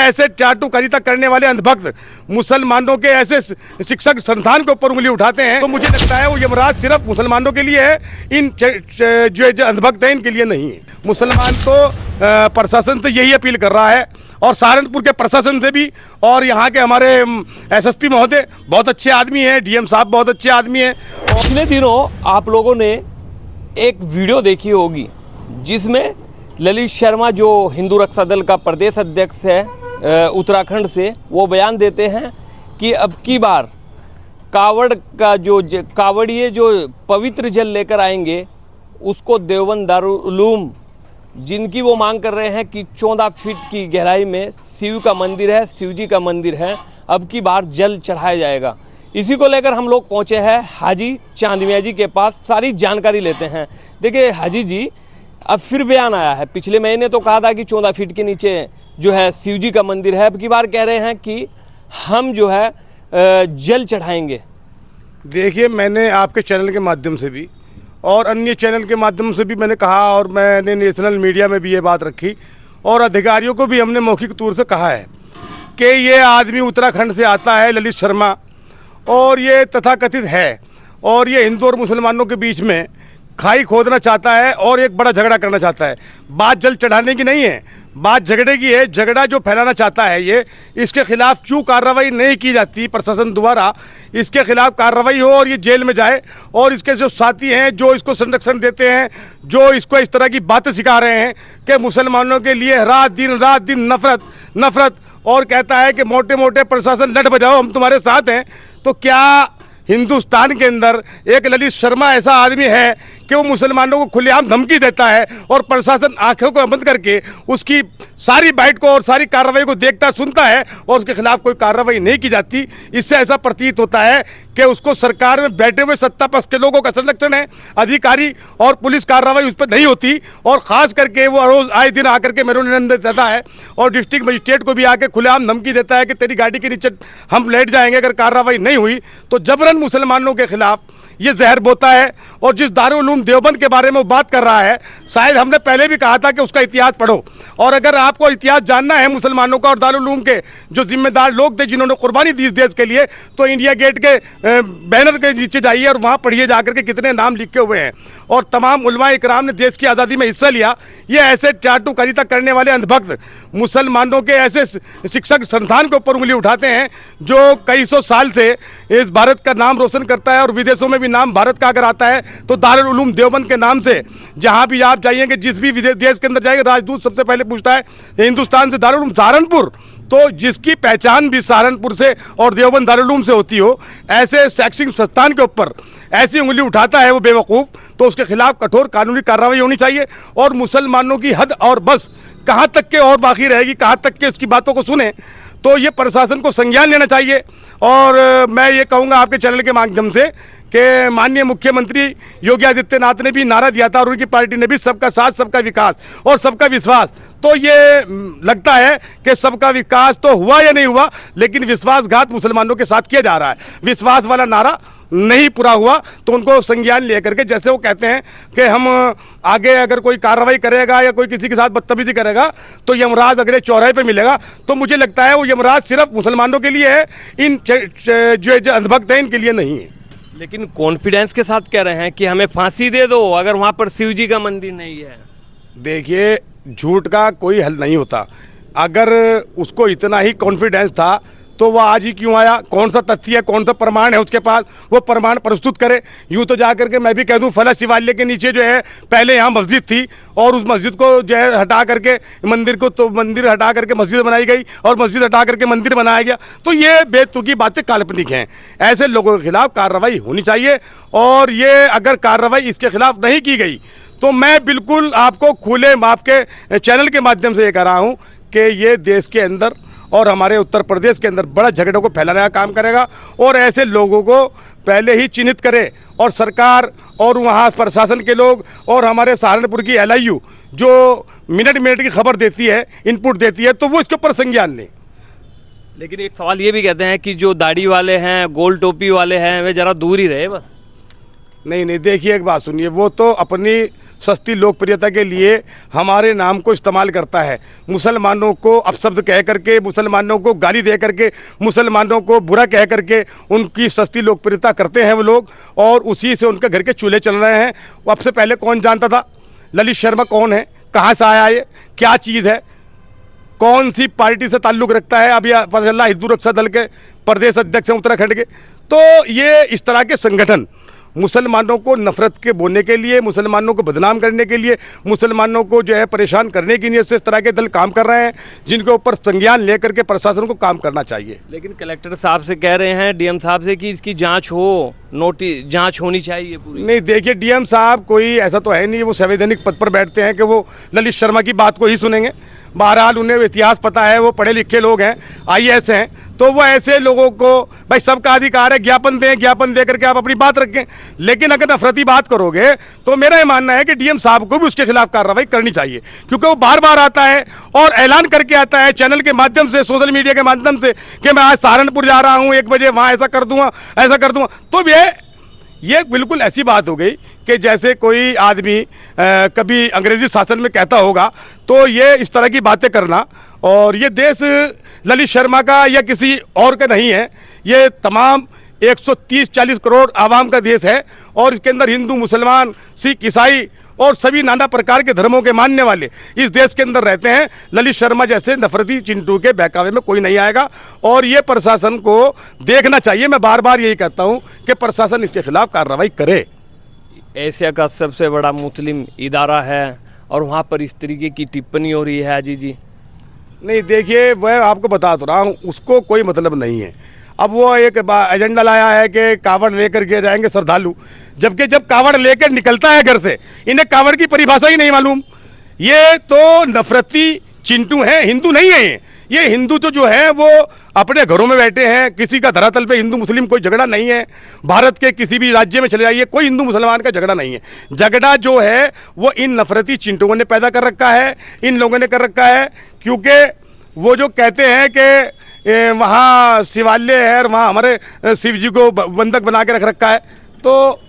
ऐसे चाटुकारिता करने वाले अंधभक्त मुसलमानों के ऐसे शिक्षक संस्थान के ऊपर उंगली उठाते हैं, तो मुझे लगता है वो यमराज सिर्फ मुसलमानों के लिए है, इन जो अंधभक्त हैं इनके लिए नहीं है। मुसलमान तो प्रशासन से यही अपील कर रहा है, और सहारनपुर के प्रशासन से भी, और यहाँ के हमारे एसएसपी महोदय बहुत अच्छे आदमी हैं, डीएम साहब बहुत अच्छे आदमी हैं। पिछले दिनों आप लोगों ने एक वीडियो देखी होगी जिसमें ललित शर्मा जो हिंदू रक्षा दल का प्रदेश अध्यक्ष है उत्तराखंड से, वो बयान देते हैं कि अब की बार कावड़ का जो कावड़िए जो पवित्र जल लेकर आएंगे उसको देवबंद दारुल-उलूम, जिनकी वो मांग कर रहे हैं कि 14 फीट की गहराई में शिव का मंदिर है, शिव जी का मंदिर है, अब की बार जल चढ़ाया जाएगा। इसी को लेकर हम लोग पहुंचे हैं हाजी चांदमिया जी के पास, सारी जानकारी लेते हैं। देखिए हाजी जी, अब फिर बयान आया है। पिछले महीने तो कहा था कि 14 फीट के नीचे जो है शिव जी का मंदिर है, अब की बार कह रहे हैं कि हम जो है जल चढ़ाएंगे। देखिए, मैंने आपके चैनल के माध्यम से भी और अन्य चैनल के माध्यम से भी मैंने कहा, और मैंने नेशनल मीडिया में भी ये बात रखी, और अधिकारियों को भी हमने मौखिक तौर से कहा है कि ये आदमी उत्तराखंड से आता है ललित शर्मा, और ये तथाकथित है, और ये हिंदू और मुसलमानों के बीच में खाई खोदना चाहता है और एक बड़ा झगड़ा करना चाहता है। बात जल चढ़ाने की नहीं है, बात झगड़े की है। झगड़ा जो फैलाना चाहता है ये, इसके खिलाफ क्यों कार्रवाई नहीं की जाती प्रशासन द्वारा, इसके खिलाफ कार्रवाई हो और ये जेल में जाए, और इसके जो साथी हैं जो इसको संरक्षण देते हैं, जो इसको इस तरह की बातें सिखा रहे हैं कि मुसलमानों के लिए रात दिन नफरत, और कहता है कि मोटे मोटे प्रशासन लड़ बजाओ, हम तुम्हारे साथ हैं। तो क्या हिंदुस्तान के अंदर एक ललित शर्मा ऐसा आदमी है कि वो मुसलमानों को खुलेआम धमकी देता है, और प्रशासन आंखों को बंद करके उसकी सारी बाइट को और सारी कार्रवाई को देखता सुनता है, और उसके खिलाफ कोई कार्रवाई नहीं की जाती? इससे ऐसा प्रतीत होता है कि उसको सरकार में बैठे हुए सत्ता पक्ष के लोगों का संरक्षण है, अधिकारी और पुलिस कार्रवाई उस पर नहीं होती, और ख़ास करके वो रोज़ आए दिन आकर के मेरुनंदन देता है, और डिस्ट्रिक्ट मजिस्ट्रेट को भी आके खुलेआम धमकी देता है कि तेरी गाड़ी के नीचे हम लेट जाएंगे अगर कार्रवाई नहीं हुई। तो जबरन मुसलमानों के खिलाफ ये जहर बोता है। और जिस दारुल-उलूम देवबंद के बारे में वो बात कर रहा है, शायद हमने पहले भी कहा था कि उसका इतिहास पढ़ो, और अगर आपको इतिहास जानना है मुसलमानों का और दारुल-उलूम के जो जिम्मेदार लोग थे जिन्होंने कुर्बानी दी इस देश के लिए, तो इंडिया गेट के बैनर के नीचे जाइए और वहाँ पढ़िए जाकर के कितने नाम लिखे हुए हैं, और तमाम उलमा इकराम ने देश की आज़ादी में हिस्सा लिया। ये ऐसे चाटुकारिता करने वाले अंधभक्त मुसलमानों के ऐसे शिक्षक संस्थान के ऊपर उंगली उठाते हैं जो कई सौ साल से इस भारत का नाम रोशन करता है, और विदेशों में भी नाम भारत का अगर आता है तो दारुल-उलूम देवबंद के नाम से जहां भी आप जाइएंगे, जिस भी विदेश देश के अंदर जाएंगे, राजदूत सबसे पहले पूछता है हिंदुस्तान से दारुल-उलूम सहारनपुर। तो जिसकी पहचान भी सहारनपुर से और देवबंद दारुल-उलूम से होती हो, ऐसे शैक्षणिक संस्थान के ऊपर ऐसी उंगली उठाता है वो बेवकूफ़, तो उसके खिलाफ कठोर कानूनी कार्रवाई होनी चाहिए। और मुसलमानों की हद और बस कहाँ तक के और बाकी रहेगी, कहाँ तक के उसकी बातों को सुने, तो ये प्रशासन को संज्ञान लेना चाहिए। और मैं ये कहूँगा आपके चैनल के माध्यम से कि माननीय मुख्यमंत्री योगी आदित्यनाथ ने भी नारा दिया था, और उनकी पार्टी ने भी, सबका साथ सबका विकास और सबका विश्वास। तो ये लगता है कि सबका विकास तो हुआ या नहीं हुआ, लेकिन विश्वासघात मुसलमानों के साथ किया जा रहा है। विश्वास वाला नारा नहीं पूरा हुआ, तो उनको संज्ञान लेकर के, जैसे वो कहते हैं कि हम आगे अगर कोई कार्रवाई करेगा या कोई किसी के साथ बदतमीजी करेगा तो यमराज अगले चौराहे पे मिलेगा। तो मुझे लगता है वो यमराज सिर्फ मुसलमानों के लिए है, इन जो अंधभक्त हैं इनके लिए नहीं है। लेकिन कॉन्फिडेंस के साथ कह रहे हैं कि हमें फांसी दे दो अगर वहाँ पर शिव जी का मंदिर नहीं है। देखिए, झूठ का कोई हल नहीं होता। अगर उसको इतना ही कॉन्फिडेंस था तो वह आज ही क्यों आया? कौन सा तथ्य है, कौन सा प्रमाण है उसके पास, वो प्रमाण प्रस्तुत करे। यूँ तो जा करके मैं भी कह दूँ, फला शिवालय के नीचे जो है पहले यहाँ मस्जिद थी, और उस मस्जिद को जो है हटा करके मंदिर को, तो मंदिर हटा करके मस्जिद बनाई गई, और मस्जिद हटा करके मंदिर बनाया गया। तो ये बेतुकी बातें काल्पनिक हैं। ऐसे लोगों के खिलाफ कार्रवाई होनी चाहिए, और ये अगर कार्रवाई इसके खिलाफ नहीं की गई तो मैं बिल्कुल आपको खुले आपके चैनल के माध्यम से ये कह रहा हूँ कि ये देश के अंदर और हमारे उत्तर प्रदेश के अंदर बड़ा झगड़ों को फैलाने का काम करेगा, और ऐसे लोगों को पहले ही चिन्हित करे, और सरकार और वहाँ प्रशासन के लोग और हमारे सहारनपुर की LIU जो मिनट की खबर देती है, इनपुट देती है, तो वो इसके ऊपर संज्ञान लें। लेकिन एक सवाल ये भी कहते हैं कि जो दाढ़ी वाले हैं, गोल टोपी वाले हैं, वे ज़रा दूर ही रहे बस। नहीं नहीं, देखिए एक बात सुनिए, वो तो अपनी सस्ती लोकप्रियता के लिए हमारे नाम को इस्तेमाल करता है। मुसलमानों को अपशब्द कह करके, मुसलमानों को गाली दे करके, मुसलमानों को बुरा कह करके उनकी सस्ती लोकप्रियता करते हैं वो लोग, और उसी से उनके घर के चूल्हे चल रहे हैं। वो अब से पहले कौन जानता था ललित शर्मा कौन है, कहाँ से आया, ये क्या चीज़ है, कौन सी पार्टी से ताल्लुक़ रखता है? अभी पता चला हिंदू रक्षा दल के प्रदेश अध्यक्ष हैं उत्तराखंड के। तो ये इस तरह के संगठन मुसलमानों को नफरत के बोने के लिए, मुसलमानों को बदनाम करने के लिए, मुसलमानों को जो है परेशान करने की नीयत से इस तरह के दल काम कर रहे हैं, जिनके ऊपर संज्ञान लेकर के प्रशासन को काम करना चाहिए। लेकिन कलेक्टर साहब से कह रहे हैं, डीएम साहब से, कि इसकी जांच हो, जांच होनी चाहिए पूरी। नहीं देखिए, डीएम साहब कोई ऐसा तो है नहीं, वो संवैधानिक पद पर बैठते हैं कि वो ललित शर्मा की बात को ही सुनेंगे। बहरहाल उन्हें इतिहास पता है, वो पढ़े लिखे लोग हैं, आईएएस हैं, तो वो ऐसे लोगों को भाई सबका अधिकार है, ज्ञापन दें, ज्ञापन दे करके आप अपनी बात रखें। लेकिन अगर नफरती बात करोगे तो मेरा ये मानना है कि डीएम साहब को भी उसके खिलाफ कार्रवाई करनी चाहिए, क्योंकि वो बार बार आता है और ऐलान करके आता है चैनल के माध्यम से, सोशल मीडिया के माध्यम से, कि मैं आज सहारनपुर जा रहा हूँ 1 बजे, वहाँ ऐसा कर दूंगा, ऐसा कर दूंगा। तो ये बिल्कुल ऐसी बात हो गई कि जैसे कोई आदमी कभी अंग्रेजी शासन में कहता होगा। तो ये इस तरह की बातें करना, और ये देश ललित शर्मा का या किसी और का नहीं है, ये तमाम 130-140 करोड़ आवाम का देश है, और इसके अंदर हिंदू, मुसलमान, सिख, ईसाई और सभी नाना प्रकार के धर्मों के मानने वाले इस देश के अंदर रहते हैं। ललित शर्मा जैसे नफरती चिंटू के बहकावे में कोई नहीं आएगा, और ये प्रशासन को देखना चाहिए। मैं बार बार यही कहता हूं कि प्रशासन इसके खिलाफ कार्रवाई करे। एशिया का सबसे बड़ा मुस्लिम इदारा है और वहाँ पर इस तरीके की टिप्पणी हो रही है। जी नहीं देखिए, वह आपको बता तो रहा हूँ, उसको कोई मतलब नहीं है। अब वो एक एजेंडा लाया है कि कावड़ लेकर के जाएंगे श्रद्धालु, जबकि जब कावड़ लेकर निकलता है घर से, इन्हें कावड़ की परिभाषा ही नहीं मालूम। ये तो नफरती चिंटू हैं, हिंदू नहीं है ये हिंदू तो जो है वो अपने घरों में बैठे हैं। किसी का धरातल पे हिंदू मुस्लिम कोई झगड़ा नहीं है। भारत के किसी भी राज्य में चले जाइए, कोई हिंदू मुसलमान का झगड़ा नहीं है। झगड़ा जो है वो इन नफरती चिंटुओं ने पैदा कर रखा है, इन लोगों ने कर रखा है, क्योंकि वो जो कहते हैं कि वहाँ शिवालय है और वहाँ हमारे शिव जी को बंधक बना के रख रखा है। तो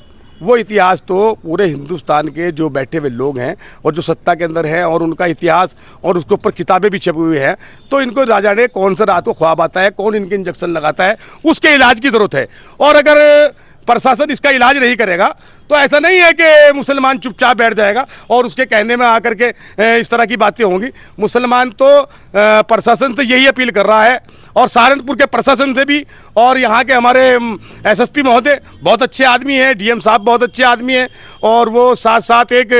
वो इतिहास तो पूरे हिंदुस्तान के जो बैठे हुए लोग हैं और जो सत्ता के अंदर है, और उनका इतिहास और उसके ऊपर किताबें भी छपी हुई हैं। तो इनको राजा ने कौन सा रात को ख्वाब आता है, कौन इनके इंजेक्शन लगाता है, उसके इलाज की ज़रूरत है। और अगर प्रशासन इसका इलाज नहीं करेगा तो ऐसा नहीं है कि मुसलमान चुपचाप बैठ जाएगा और उसके कहने में आकर के इस तरह की बातें होंगी। मुसलमान तो प्रशासन से यही अपील कर रहा है, और सहारनपुर के प्रशासन से भी, और यहाँ के हमारे एसएसपी महोदय बहुत अच्छे आदमी हैं, डीएम साहब बहुत अच्छे आदमी हैं, और वो साथ साथ एक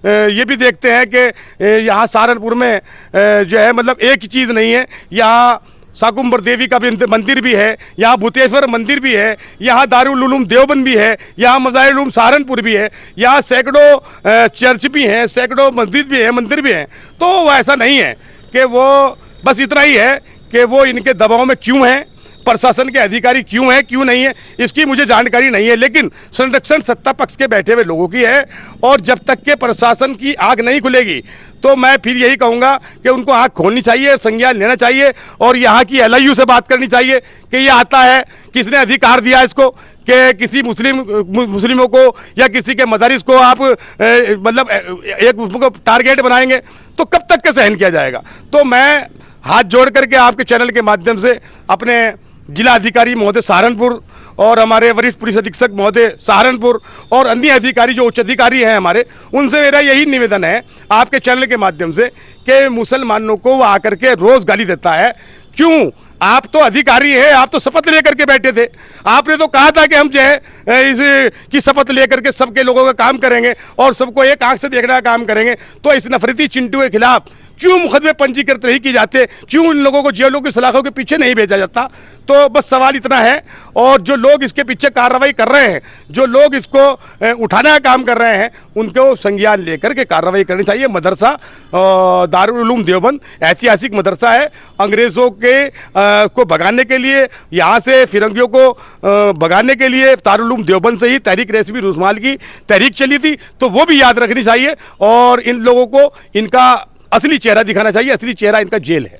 ये भी देखते हैं कि यहाँ सहारनपुर में जो है मतलब एक ही चीज़ नहीं है। यहाँ शाकुंभर देवी का भी मंदिर भी है, यहाँ भूतेश्वर मंदिर भी है, यहाँ दारुल उलूम देवबंद भी है, यहाँ मज़ाहिरुल उलूम सहारनपुर भी है, यहाँ सैकड़ों चर्च भी हैं, सैकड़ों मस्जिद भी हैं, मंदिर भी हैं। तो वो ऐसा नहीं है कि वो बस इतना ही है कि वो इनके दबाव में क्यों हैं, प्रशासन के अधिकारी क्यों हैं, क्यों नहीं है, इसकी मुझे जानकारी नहीं है। लेकिन संरक्षण सत्ता पक्ष के बैठे हुए लोगों की है, और जब तक के प्रशासन की आग नहीं खुलेगी तो मैं फिर यही कहूँगा कि उनको आँख खोलनी चाहिए, संज्ञान लेना चाहिए, और यहाँ की LIU से बात करनी चाहिए कि ये आता है, किसने अधिकार दिया इसको कि किसी मुस्लिमों को या किसी के मदारिस को आप मतलब एक उसको टारगेट बनाएंगे, तो कब तक के सहन किया जाएगा। तो मैं हाथ जोड़ करके आपके चैनल के माध्यम से अपने जिला अधिकारी महोदय सहारनपुर और हमारे वरिष्ठ पुलिस अधीक्षक महोदय सहारनपुर और अन्य अधिकारी जो उच्च अधिकारी हैं हमारे, उनसे मेरा यही निवेदन है आपके चैनल के माध्यम से कि मुसलमानों को वो आकर के रोज़ गाली देता है। क्यों? आप तो अधिकारी हैं, आप तो शपथ लेकर के बैठे थे। आपने तो कहा था कि हम जो है इस की शपथ लेकर के सबके लोगों का काम करेंगे और सबको एक आंख से देखने का काम करेंगे। तो इस नफरती चिंटू के खिलाफ क्यों मुकदमे पंजीकृत नहीं किए जाते, क्यों इन लोगों को जेलों की सलाखों के पीछे नहीं भेजा जाता? तो बस सवाल इतना है। और जो लोग इसके पीछे कार्रवाई कर रहे हैं, जो लोग इसको उठाने का काम कर रहे हैं, उनको संज्ञान लेकर के कार्रवाई करनी चाहिए। मदरसा दारुल उलूम देवबंद ऐतिहासिक मदरसा है, अंग्रेज़ों के को भगाने के लिए, यहाँ से फिरंगियों को भगाने के लिए दारुल उलूम देवबंद से ही तहरीक रेशमी रुस्माल की तहरीक चली थी। तो वो भी याद रखनी चाहिए, और इन लोगों को इनका असली चेहरा दिखाना चाहिए। असली चेहरा इनका जेल है।